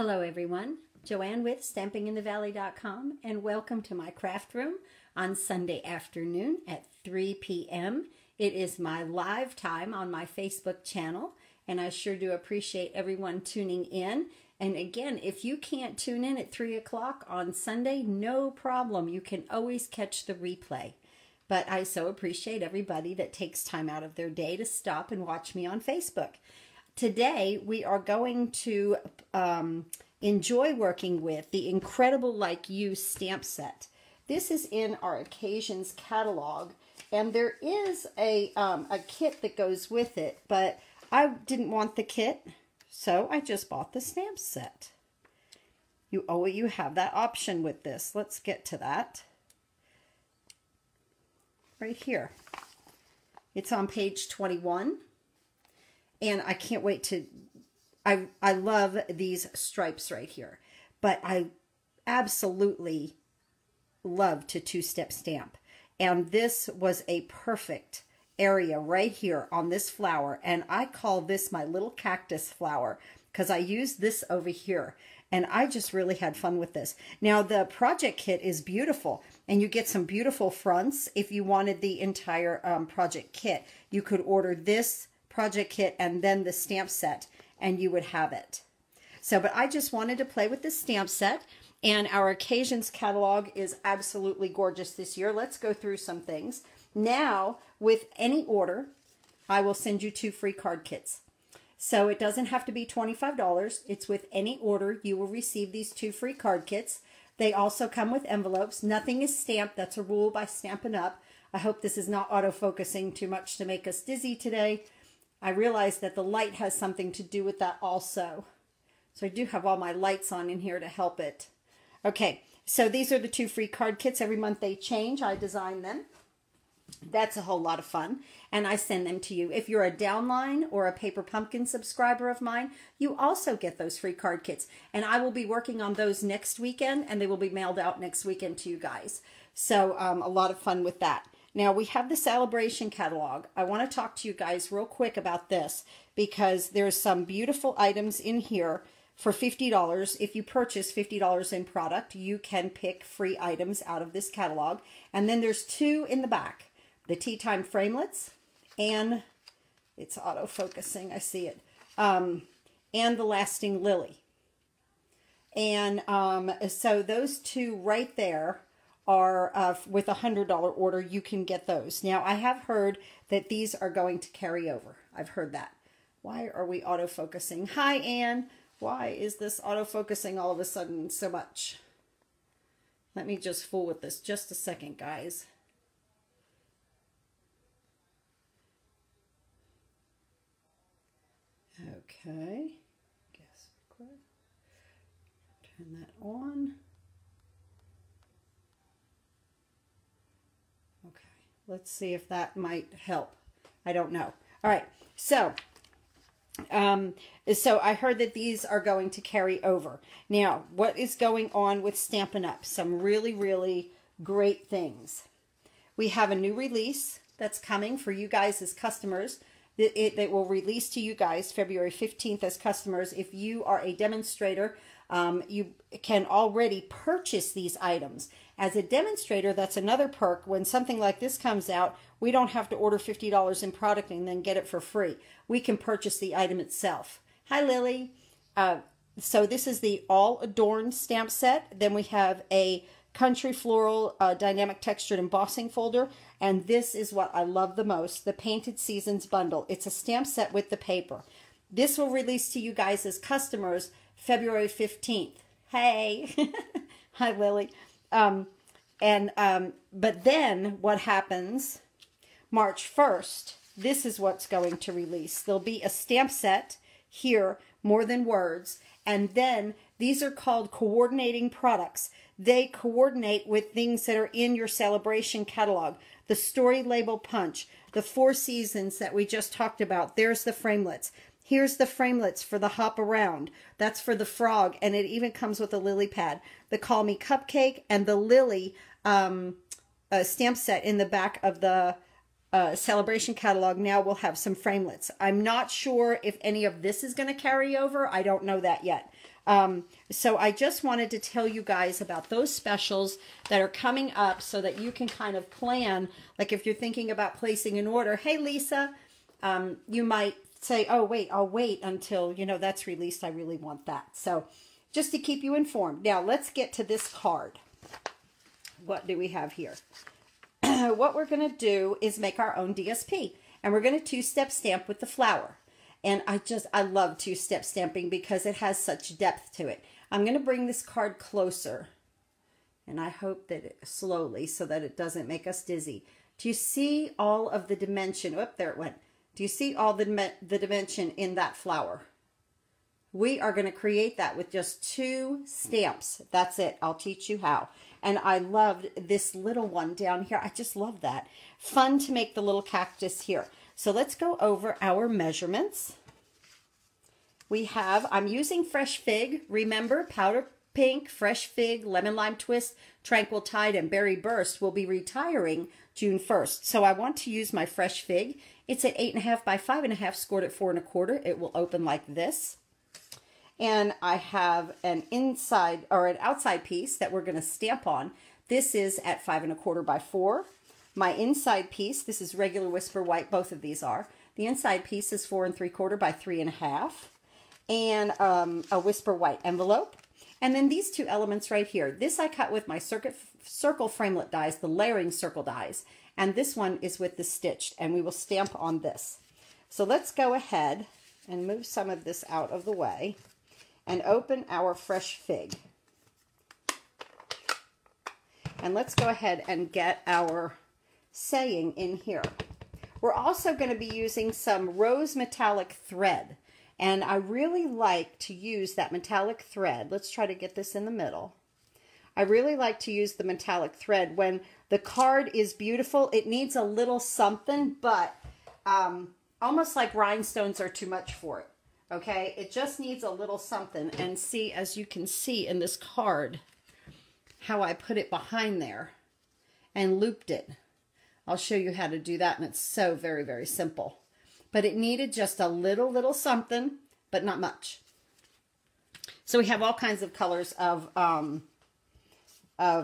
Hello everyone, Joanne with StampingInTheValley.com and welcome to my craft room on Sunday afternoon at 3 p.m. It is my live time on my Facebook channel and I sure do appreciate everyone tuning in. And again, if you can't tune in at 3 o'clock on Sunday, no problem. You can always catch the replay. But I so appreciate everybody that takes time out of their day to stop and watch me on Facebook. Today, we are going to enjoy working with the Incredible Like You stamp set. This is in our Occasions catalog, and there is a kit that goes with it, but I didn't want the kit, so I just bought the stamp set. You have that option with this. Let's get to that. Right here. It's on page 21. And I can't wait to, I love these stripes right here. But I absolutely love to two-step stamp. And this was a perfect area right here on this flower. And I call this my little cactus flower because I used this over here. And I just really had fun with this. Now the project kit is beautiful. And you get some beautiful fronts. If you wanted the entire project kit, you could order this project kit and then the stamp set and you would have it. So, but I just wanted to play with the stamp set, and our Occasions catalog is absolutely gorgeous this year. Let's go through some things. Now, with any order, I will send you 2 free card kits. So it doesn't have to be $25. It's with any order. You will receive these 2 free card kits. They also come with envelopes. Nothing is stamped. That's a rule by Stampin' Up. I hope this is not autofocusing too much to make us dizzy today. I realize that the light has something to do with that also. So I do have all my lights on in here to help it. Okay, so these are the 2 free card kits. Every month they change. I design them. That's a whole lot of fun. And I send them to you. If you're a downline or a Paper Pumpkin subscriber of mine, you also get those free card kits. And I will be working on those next weekend, and they will be mailed out next weekend to you guys. So a lot of fun with that. Now, we have the Celebration catalog. I want to talk to you guys real quick about this because there's some beautiful items in here for $50. If you purchase $50 in product, you can pick free items out of this catalog. And then there's 2 in the back. The Tea Time Framelits, and it's auto-focusing, I see it, and the Lasting Lily. And so those 2 right there are with a $100 order, you can get those. Now, I have heard that these are going to carry over. I've heard that. Why are we autofocusing? Hi, Anne. Why is this autofocusing all of a sudden so much? Let me just fool with this just a second, guys. Okay. Guess turn that on. Let's see if that might help. I don't know. All right. So I heard that these are going to carry over. Now, what is going on with Stampin' Up? Some really, really great things. We have a new release that's coming for you guys as customers. That will release to you guys February 15th as customers. If you are a demonstrator, you can already purchase these items. As a demonstrator, that's another perk. When something like this comes out, we don't have to order $50 in product and then get it for free. We can purchase the item itself. Hi, Lily. So this is the All Adorned stamp set. Then we have a Country Floral Dynamic Textured Embossing folder. And this is what I love the most, the Painted Seasons bundle. It's a stamp set with the paper. This will release to you guys as customers February 15th. Hey. Hi, Lily. But then what happens March 1st, this is what's going to release. There'll be a stamp set here, More Than Words, and then these are called coordinating products. They coordinate with things that are in your Celebration catalog. The Story Label Punch, the 4 Seasons that we just talked about. There's the framelits. Here's the framelits for the Hop Around. That's for the frog, and it even comes with a lily pad. The Call Me Cupcake and the Lily stamp set in the back of the Celebration catalog now will have some framelits. I'm not sure if any of this is going to carry over. I don't know that yet. So I just wanted to tell you guys about those specials that are coming up so that you can kind of plan, like if you're thinking about placing an order, hey Lisa, you might say, oh wait, I'll wait until, you know, that's released. I really want that. So just to keep you informed. Now let's get to this card. What do we have here? What we're going to do is make our own DSP, and we're going to two-step stamp with the flower. And I love two-step stamping because it has such depth to it. I'm going to bring this card closer, and I hope that slowly so that it doesn't make us dizzy. Do you see all of the dimension? Oh, there it went. Do you see all the dimension in that flower? We are going to create that with just 2 stamps. That's it. I'll teach you how. And I loved this little one down here. I just love that. Fun to make the little cactus here. So let's go over our measurements. We have, I'm using Fresh Fig. Remember, Powder Pink, Fresh Fig, Lemon Lime Twist, Tranquil Tide, and Berry Burst will be retiring June 1st. So I want to use my Fresh Fig. It's at 8.5 by 5.5, scored at 4 1/4. It will open like this. And I have an inside or an outside piece that we're going to stamp on. This is at 5 1/4 by 4. My inside piece, this is regular Whisper White, both of these are. The inside piece is 4 3/4 by 3.5. And a Whisper White envelope. And then these 2 elements right here. This I cut with my circle framelit dies, the layering circle dies. And this one is with the stitched, and we will stamp on this. So let's go ahead and move some of this out of the way and open our Fresh Fig. And let's go ahead and get our saying in here. We're also going to be using some rose metallic thread. And I really like to use that metallic thread. Let's try to get this in the middle. I really like to use the metallic thread. When the card is beautiful, it needs a little something, but almost like rhinestones are too much for it. Okay, it just needs a little something. And see, as you can see in this card, how I put it behind there and looped it. I'll show you how to do that, and it's so very, very simple. But it needed just a little something, but not much. So we have all kinds of colors of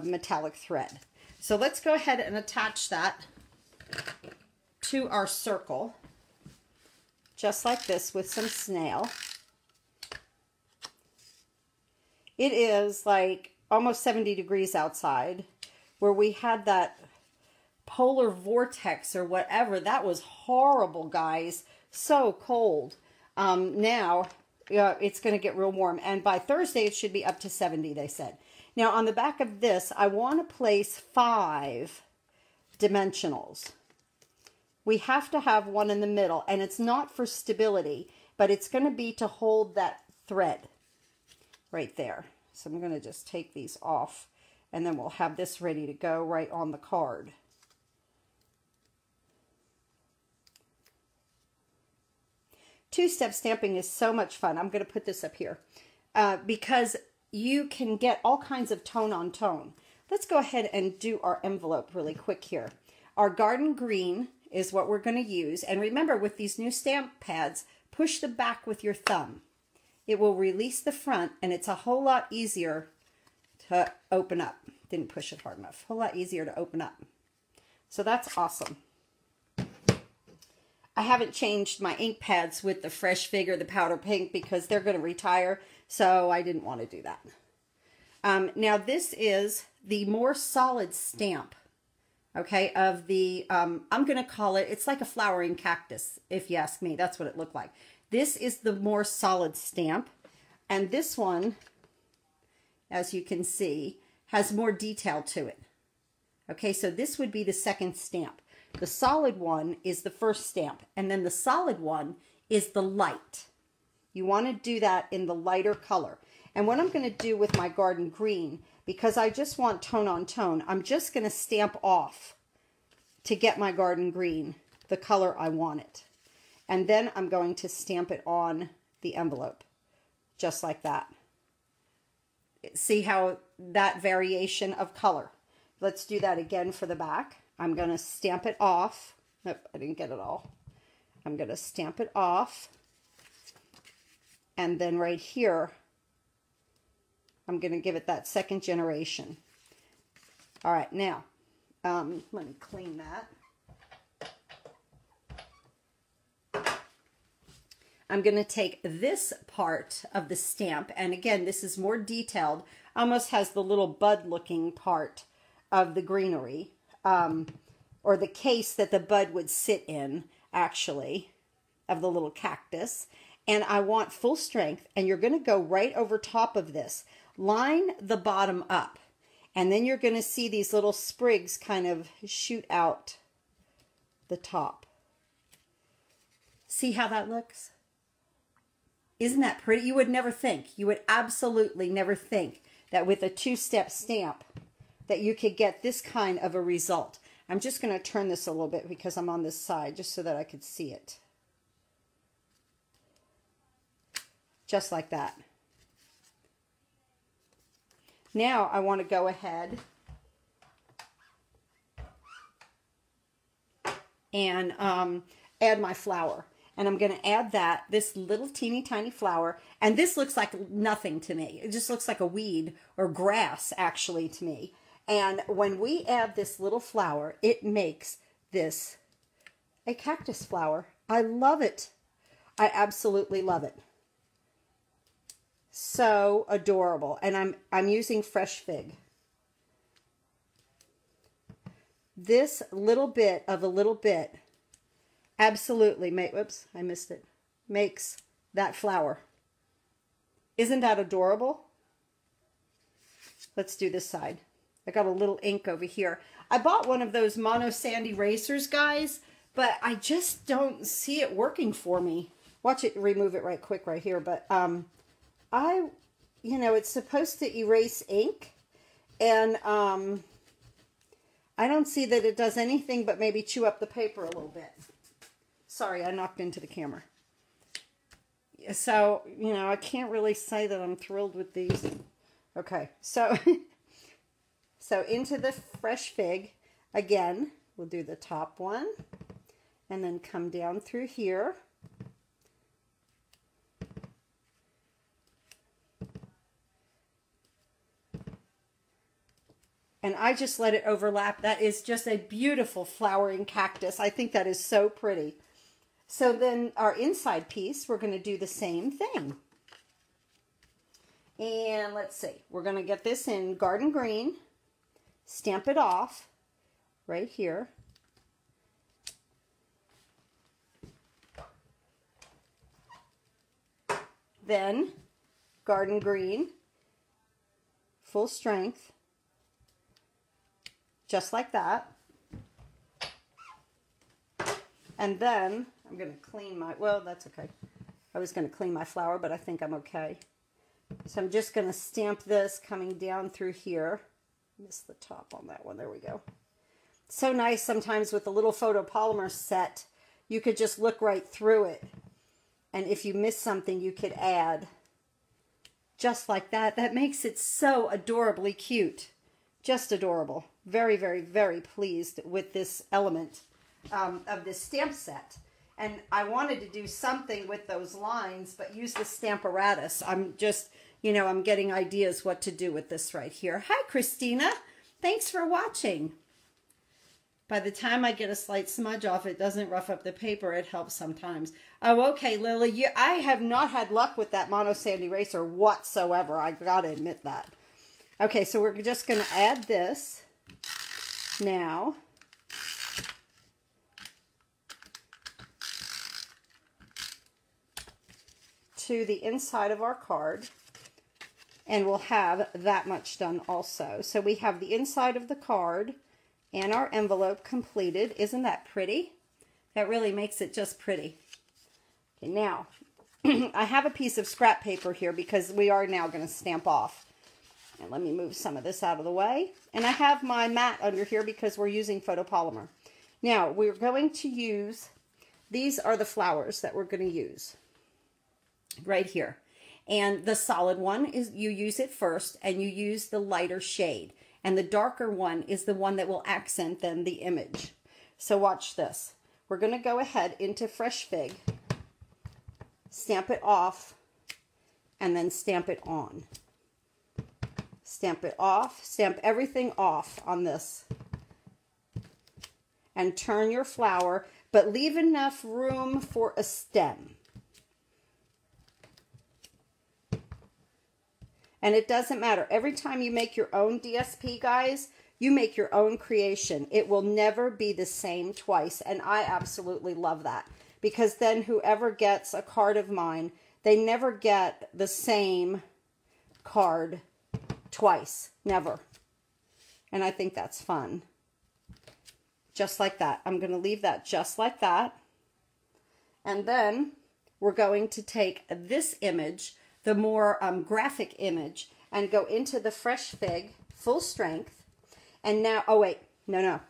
metallic thread. So let's go ahead and attach that to our circle. Just like this with some snail. It is like almost 70 degrees outside, where we had that polar vortex or whatever. That was horrible, guys. So cold. Now it's going to get real warm, and by Thursday it should be up to 70, they said. Now on the back of this, I want to place 5 dimensionals. We have to have one in the middle, and it's not for stability, but it's going to be to hold that thread right there. So I'm going to just take these off, and then we'll have this ready to go right on the card. Two-step stamping is so much fun. I'm going to put this up here because you can get all kinds of tone on tone. Let's go ahead and do our envelope really quick here. Our garden green is what we're going to use. And remember, with these new stamp pads, push the back with your thumb. It will release the front, and it's a whole lot easier to open up. Didn't push it hard enough. A whole lot easier to open up. So that's awesome. I haven't changed my ink pads with the Fresh Fig or the Powder Pink because they're going to retire, so I didn't want to do that. Now this is the more solid stamp. Okay, of the, I'm going to call it, it's like a flowering cactus, if you ask me. That's what it looked like. This is the more solid stamp. And this one, as you can see, has more detail to it. Okay, so this would be the second stamp. The solid one is the first stamp. And then the solid one is the light. You want to do that in the lighter color. And what I'm going to do with my garden green, because I just want tone on tone, I'm just going to stamp off to get my garden green the color I want it. And then I'm going to stamp it on the envelope, just like that. See how that variation of color. Let's do that again for the back. I'm going to stamp it off. Nope, I didn't get it all. I'm going to stamp it off. And then right here, I'm going to give it that second generation. All right, now, let me clean that. I'm going to take this part of the stamp, and again, this is more detailed, almost has the little bud looking part of the greenery, or the case that the bud would sit in, actually, of the little cactus. And I want full strength, and you're going to go right over top of this. Line the bottom up, and then you're going to see these little sprigs kind of shoot out the top. See how that looks? Isn't that pretty? You would never think, you would absolutely never think that with a two-step stamp that you could get this kind of a result. I'm just going to turn this a little bit because I'm on this side just so that I could see it. Just like that. Now I want to go ahead and add my flower. And I'm going to add this little teeny tiny flower. And this looks like nothing to me. It just looks like a weed or grass, actually, to me. And when we add this little flower, it makes this a cactus flower. I love it. I absolutely love it. So adorable. And I'm using fresh fig. This little bit of a little bit absolutely whoops, I missed it. Makes that flower. Isn't that adorable? Let's do this side. I got a little ink over here. I bought one of those mono sand erasers, guys, but I just don't see it working for me. Watch it remove it right quick right here, but you know, it's supposed to erase ink, and I don't see that it does anything but maybe chew up the paper a little bit. Sorry, I knocked into the camera. So, you know, I can't really say that I'm thrilled with these. Okay, so so into the fresh fig, again, we'll do the top one, and then come down through here. And I just let it overlap. That is just a beautiful flowering cactus. I think that is so pretty. So then our inside piece, we're going to do the same thing. And let's see, we're going to get this in garden green, stamp it off right here. Then garden green, full strength, just like that. And then I'm going to clean my, well, that's okay. I was going to clean my flower, but I think I'm okay. So I'm just going to stamp this coming down through here. Missed the top on that one. There we go. So nice sometimes with the little photopolymer set. You could just look right through it. And if you miss something, you could add just like that. That makes it so adorably cute. Just adorable. Very, very, very pleased with this element of this stamp set. And I wanted to do something with those lines, but use the Stamparatus. I'm just, you know, I'm getting ideas what to do with this right here. Hi, Christina. Thanks for watching. By the time I get a slight smudge off, it doesn't rough up the paper. It helps sometimes. Oh, okay, Lily. I have not had luck with that mono sand eraser whatsoever. I gotta admit that. Okay, so we're just going to add this now. To the inside of our card, and we'll have that much done also. So we have the inside of the card and our envelope completed. Isn't that pretty? That really makes it just pretty. Okay, now I have a piece of scrap paper here because we are now going to stamp off. And let me move some of this out of the way. And I have my mat under here because we're using photopolymer. Now we're going to use, these are the flowers that we're going to use. Right here. And the solid one is, you use it first, and you use the lighter shade. And the darker one is the one that will accent then the image. So watch this. We're going to go ahead into fresh fig, stamp it off, and then stamp it on. Stamp it off. Stamp everything off on this. And turn your flower, but leave enough room for a stem. And it doesn't matter. Every time you make your own DSP, guys, you make your own creation. It will never be the same twice. And I absolutely love that. Because then whoever gets a card of mine, they never get the same card twice. Never. And I think that's fun. Just like that. I'm going to leave that just like that. And then we're going to take this image, the more graphic image, and go into the Fresh Fig full strength. And now, oh wait, no,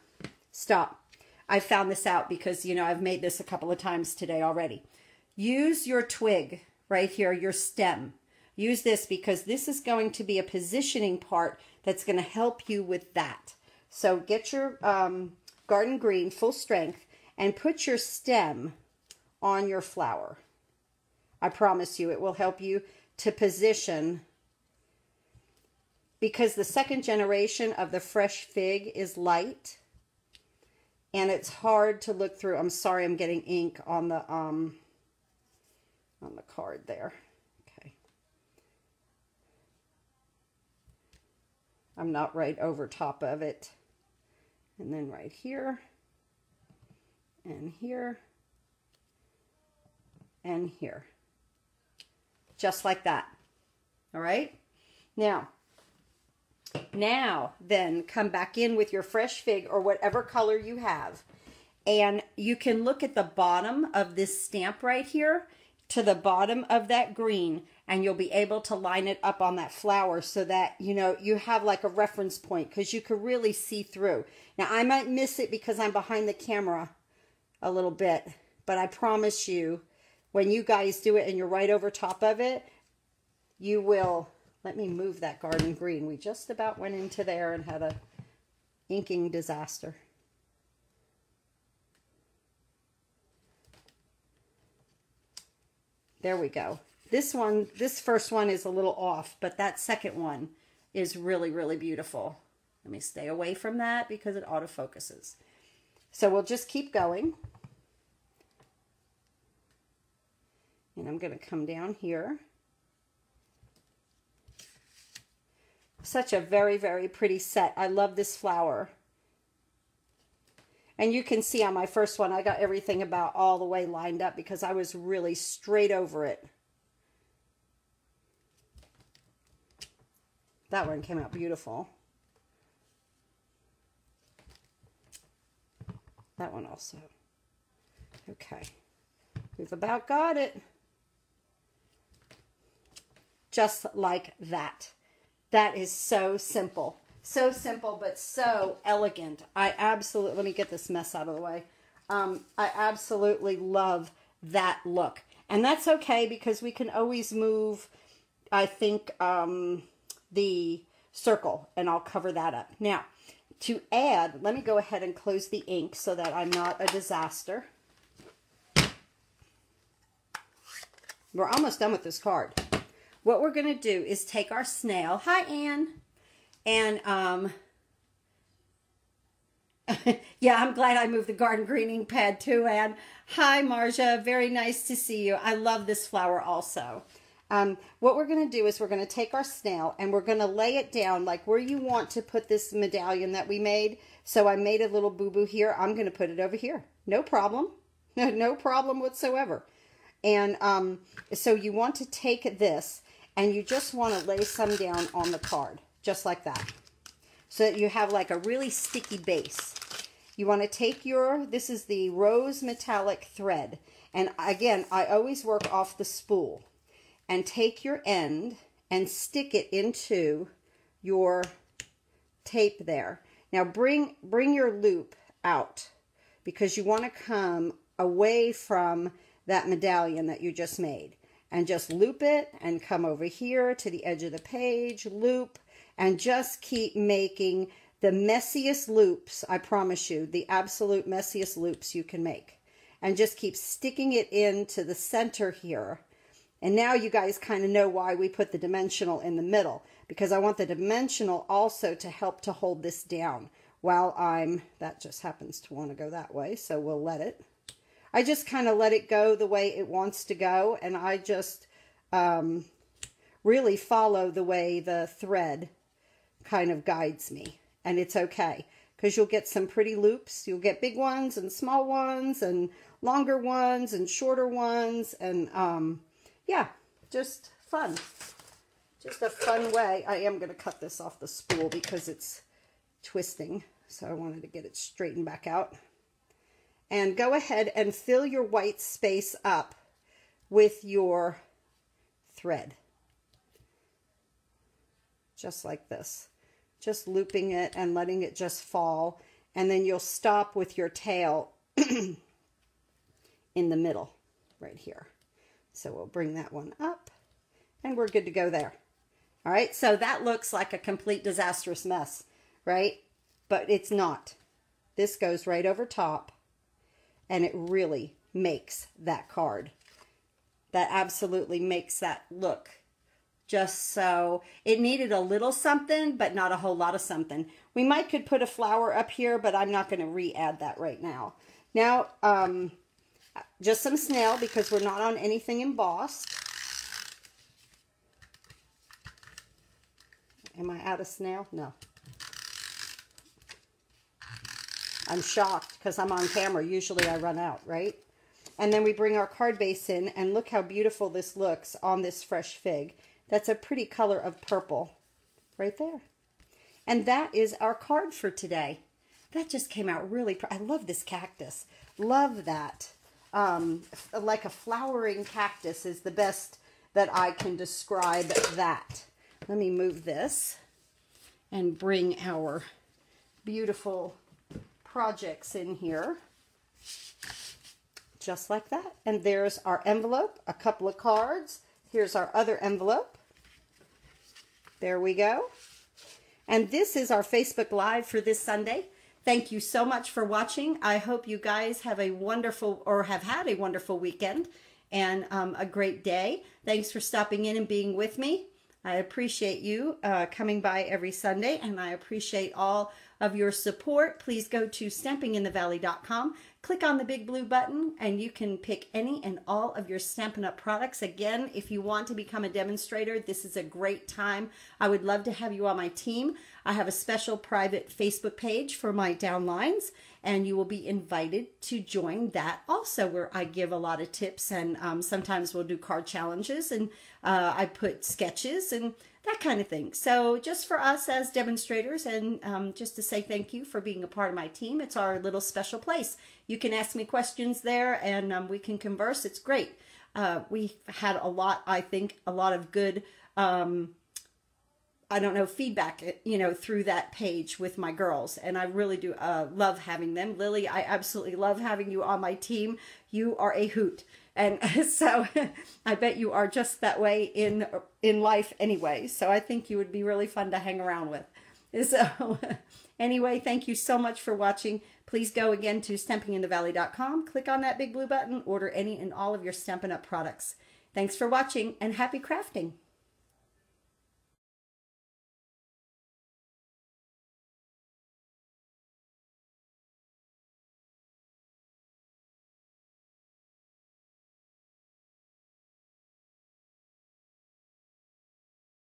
stop. I found this out because, you know, I've made this a couple of times today already. Use your twig right here, your stem. Use this because this is going to be a positioning part that's going to help you with that. So get your garden green full strength and put your stem on your flower. I promise you it will help you to position, because the second generation of the Fresh Fig is light and it's hard to look through. I'm sorry, I'm getting ink on the card there. Okay. I'm not right over top of it. And then right here, and here, and here. Just like that. All right? Now then come back in with your Fresh Fig or whatever color you have. And you can look at the bottom of this stamp right here to the bottom of that green, and you'll be able to line it up on that flower so that, you know, you have like a reference point, because you can really see through. Now, I might miss it because I'm behind the camera a little bit, but I promise you, when you guys do it and you're right over top of it, you will. Let me move that garden green. We just about went into there and had a inking disaster. There we go. This first one is a little off, but that second one is really, really beautiful. Let me stay away from that because it autofocuses. So we'll just keep going. And I'm going to come down here. Such a very, very pretty set. I love this flower. And you can see on my first one, I got everything about all the way lined up because I was really straight over it. That one came out beautiful. That one also. Okay. We've about got it. Just like that. That is so simple. So simple, but so elegant. I absolutely, let me get this mess out of the way. I absolutely love that look. And that's okay because we can always move, I think, the circle, and I'll cover that up. Now, to add, let me go ahead and close the ink so that I'm not a disaster. We're almost done with this card. What we're going to do is take our snail. Hi, Anne. And, yeah, I'm glad I moved the garden greening pad too, Anne. Hi, Marja. Very nice to see you. I love this flower also. What we're going to do is we're going to take our snail and we're going to lay it down like where you want to put this medallion that we made. So I made a little boo-boo here. I'm going to put it over here. No problem. No problem whatsoever. And so you want to take this and you just want to lay some down on the card. Just like that. So that you have like a really sticky base. You want to take your, this is the rose metallic thread. And again, I always work off the spool. And take your end and stick it into your tape there. Now bring your loop out because you want to come away from that medallion that you just made. And just loop it and come over here to the edge of the page, loop, and just keep making the messiest loops, I promise you, the absolute messiest loops you can make. And just keep sticking it into the center here. And now you guys kind of know why we put the dimensional in the middle, because I want the dimensional also to help to hold this down while that just happens to want to go that way, so we'll let it. I just kind of let it go the way it wants to go, and I just really follow the way the thread kind of guides me. And it's okay, because you'll get some pretty loops. You'll get big ones and small ones and longer ones and shorter ones, and yeah, just fun. Just a fun way. I am going to cut this off the spool because it's twisting, so I wanted to get it straightened back out. And go ahead and fill your white space up with your thread. Just like this. Just looping it and letting it just fall. And then you'll stop with your tail in the middle right here. So we'll bring that one up and we're good to go there. All right, so that looks like a complete disastrous mess, right? But it's not. This goes right over top and it really makes that card. That absolutely makes that look just so. It needed a little something, but not a whole lot of something. We might could put a flower up here, but I'm not going to re-add that right now. Now, just some snail because we're not on anything embossed. Am I out of snail? No. I'm shocked because I'm on camera. Usually I run out, right? And then we bring our card base in and look how beautiful this looks on this fresh fig. That's a pretty color of purple right there. And that is our card for today. That just came out really I love this cactus. Love that. Like a flowering cactus is the best that I can describe that. Let me move this and bring our beautiful projects in here. Just like that. And there's our envelope, a couple of cards. Here's our other envelope. There we go. And this is our Facebook Live for this Sunday. Thank you so much for watching. I hope you guys have a wonderful, or have had a wonderful weekend and a great day. Thanks for stopping in and being with me. I appreciate you coming by every Sunday, and I appreciate all of your support. Please go to stampinginthevalley.com, click on the big blue button, and you can pick any and all of your Stampin' Up! Products. Again, if you want to become a demonstrator, this is a great time. I would love to have you on my team. I have a special private Facebook page for my downlines, and you will be invited to join that also, where I give a lot of tips, and sometimes we'll do card challenges, and I put sketches and that kind of thing. So just for us as demonstrators, and just to say thank you for being a part of my team. It's our little special place. You can ask me questions there, and we can converse. It's great. We had a lot, I think, a lot of good I don't know, feedback, you know, through that page with my girls. And I really do love having them. Lily, I absolutely love having you on my team. You are a hoot. And so I bet you are just that way in life anyway. So I think you would be really fun to hang around with. So anyway, thank you so much for watching. Please go again to stampinginthevalley.com. Click on that big blue button. Order any and all of your Stampin' Up! Products. Thanks for watching and happy crafting.